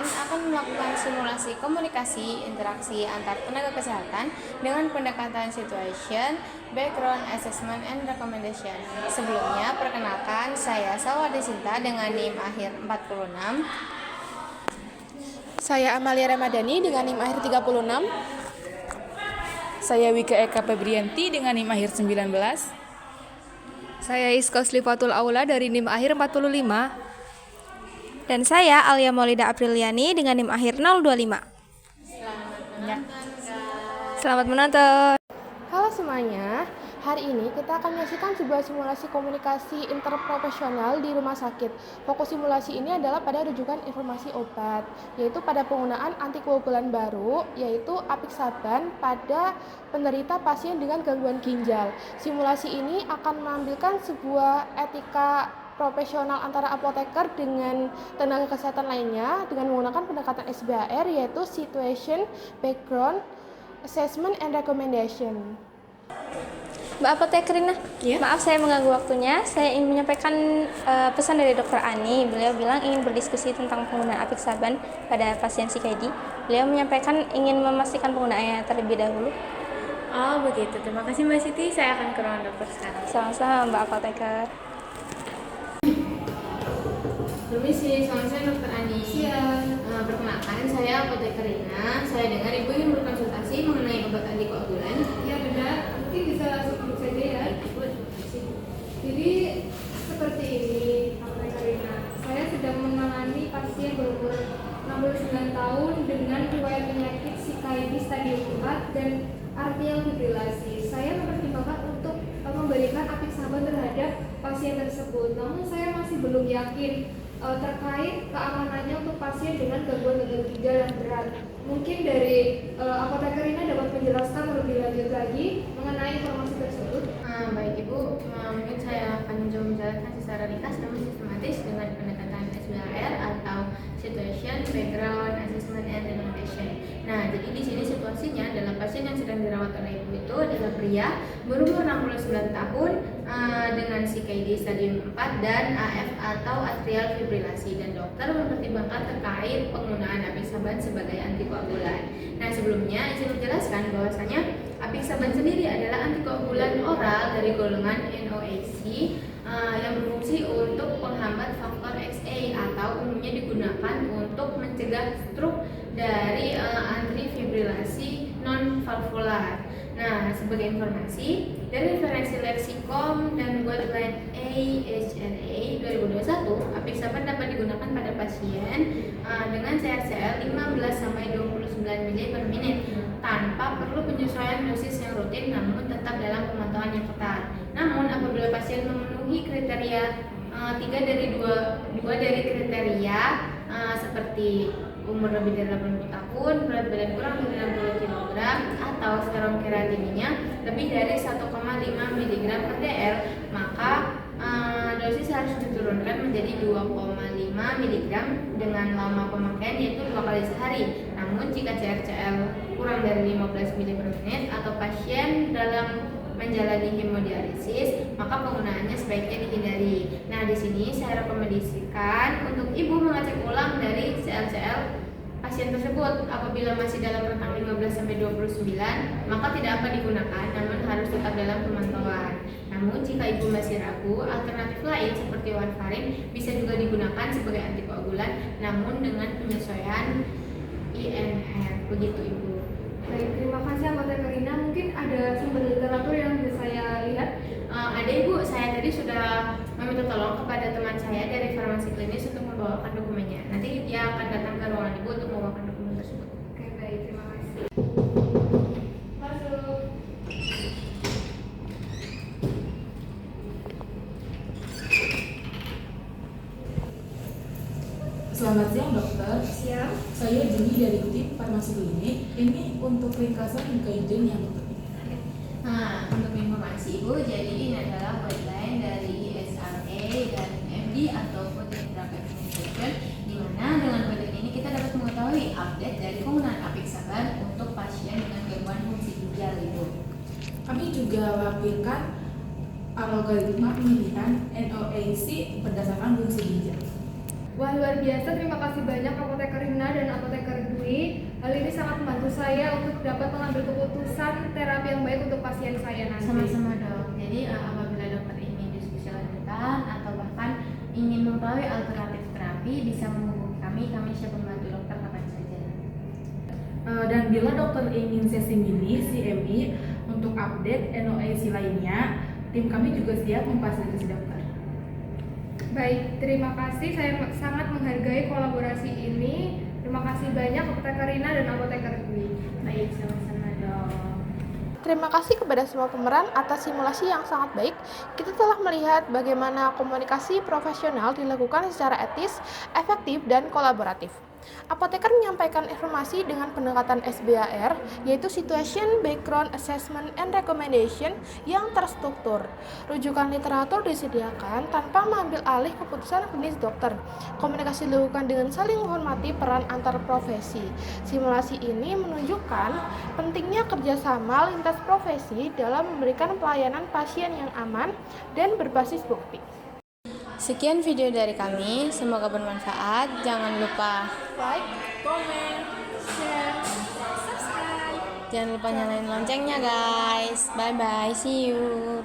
akan melakukan simulasi komunikasi interaksi antar tenaga kesehatan dengan pendekatan situation, background assessment, and recommendation. Sebelumnya, perkenalkan saya Salwa Desinta dengan NIM akhir 46. Saya Amalia Ramadhani dengan NIM akhir 36. Saya Wika Eka Febrianti dengan NIM akhir 19. Saya Iskos Lifatul Aula dari NIM akhir 45. Dan saya Alia Maulida Apriliani dengan NIM akhir 025. Selamat menonton. Halo semuanya, hari ini kita akan menyaksikan sebuah simulasi komunikasi interprofesional di rumah sakit. Fokus simulasi ini adalah pada rujukan informasi obat, yaitu pada penggunaan antikoagulan baru, yaitu apixaban pada penderita pasien dengan gangguan ginjal. Simulasi ini akan menampilkan sebuah etika profesional antara apoteker dengan tenaga kesehatan lainnya dengan menggunakan pendekatan SBAR, yaitu Situation, Background, Assessment, and Recommendation. Mbak Apotekerina, maaf saya mengganggu waktunya. Saya ingin menyampaikan pesan dari Dr. Ani. Beliau bilang ingin berdiskusi tentang penggunaan apixaban pada pasien CKD. Beliau menyampaikan ingin memastikan penggunaannya terlebih dahulu. Oh begitu, terima kasih Mbak Siti. Saya akan ke ruang dokter sekarang. Sama-sama Mbak Apoteker. Permisi, selamat siang Dokter Ani. Siang. Perkenalkan, saya Apoteker Rina. Saya dengar Ibu ingin berkonsultasi mengenai obat antikoagulan. Ya benar, mungkin bisa langsung duduk saja ya. Jadi seperti ini, Apotekerina. Saya sedang menangani pasien berumur 69 tahun dengan riwayat penyakit CKD stadium 4 dan arterial fibrilasi. Saya mempertimbangkan untuk memberikan apixaban terhadap pasien tersebut. Namun saya masih belum yakin terkait keamanannya untuk pasien dengan gangguan ginjal yang berat. Mungkin dari Apotekerina dapat menjelaskan lebih lanjut lagi mengenai informasi tersebut. Baik Ibu, mungkin saya akan mencoba menjelaskan secara ringkas namun sistematis dengan pendekatan SBAR atau Situation, Background, Assessment, and Recommendation. Nah, jadi di sini situasinya adalah pasien yang sedang dirawat oleh Ibu itu adalah pria berumur 69 tahun dengan CKD stadium 4 dan AF atau atrial fibrilasi, dan dokter mempertimbangkan terkait penggunaan apixaban sebagai antikoagulan. Nah, sebelumnya izin menjelaskan bahwasanya apixaban sendiri adalah antikoagulan oral dari golongan NOAC yang berfungsi untuk penghambat faktor XA atau umumnya digunakan untuk mencegah stroke dari antifibrilasi non-valvular. Nah, sebagai informasi, dari referensi leksikon dan guideline AHRA 2021, apixaban dapat digunakan pada pasien dengan CRCL 15-29 ml per menit tanpa perlu penyesuaian dosis yang rutin namun tetap dalam pemantauan yang ketat. Namun apabila pasien memenuhi kriteria dua dari kriteria seperti umur lebih dari 80 tahun, berat badan kurang dari 60 kg, atau serum keratinnya lebih dari 1,5 mg per dl, maka dosis harus diturunkan menjadi 2,5 mg dengan lama pemakaian yaitu 2 kali sehari. Namun jika CRCL kurang dari 15 ml per menit atau pasien dalam menjalani hemodialisis, maka penggunaannya sebaiknya dihindari. Nah, di sini saya rekomendasikan untuk ibu mengecek ulang dari CRCL pasien tersebut. Apabila masih dalam rentang 15-29, maka tidak akan digunakan, namun harus tetap dalam pemantauan. Namun jika ibu masih ragu, alternatif lain seperti warfarin bisa juga digunakan sebagai antikoagulan, namun dengan penyesuaian INR. Begitu ibu. Baik, terima kasih Apotekerina. Mungkin ada sumber literatur yang bisa saya lihat. Ada ibu, saya tadi sudah meminta tolong kepada teman saya dari farmasi klinis untuk membawakan dokumennya. Nanti dia akan datang ke ruangan ibu untuk membawakan dokumen tersebut. Oke, baik, terima kasih. Masuk. Selamat siang dokter. Siap. Saya Juni dari tim farmasi klinik. Ini untuk ringkasan guideline yang dokter. Nah, untuk informasi ibu, jadi ini adalah guideline dari ISRA dan MD atau Food and Drug Administration, di mana dengan guideline ini kita dapat mengetahui update dari penggunaan apixaban untuk pasien dengan gangguan fungsi ginjal ibu. Kami juga lakukan algoritma pemilihan NOAC berdasarkan fungsi ginjal. Wah, luar biasa. Terima kasih banyak Apotekerina saya untuk dapat mengambil keputusan terapi yang baik untuk pasien saya nanti. Sama-sama dok. Jadi apabila dokter ingin diskusi lanjutan atau bahkan ingin mengetahui alternatif terapi, bisa menghubungi kami siap membantu dokter kapan saja. Dan bila dokter ingin sesi mini CMI untuk update NOAC lainnya, tim kami juga siap memfasilitasi dokter. Baik, terima kasih. Saya sangat menghargai kolaborasi ini. Terima kasih banyak Apoteker Rina dan Apoteker Dwi. Baik, sama-sama dok. Terima kasih kepada semua pemeran atas simulasi yang sangat baik. Kita telah melihat bagaimana komunikasi profesional dilakukan secara etis, efektif, dan kolaboratif. Apoteker menyampaikan informasi dengan pendekatan SBAR, yaitu Situation, Background, Assessment, and Recommendation yang terstruktur. Rujukan literatur disediakan tanpa mengambil alih keputusan klinis dokter. Komunikasi dilakukan dengan saling menghormati peran antar profesi. Simulasi ini menunjukkan pentingnya kerjasama lintas profesi dalam memberikan pelayanan pasien yang aman dan berbasis bukti. Sekian video dari kami, semoga bermanfaat. Jangan lupa Like, comment, share, jangan lupa nyalain loncengnya guys. Bye bye, see you.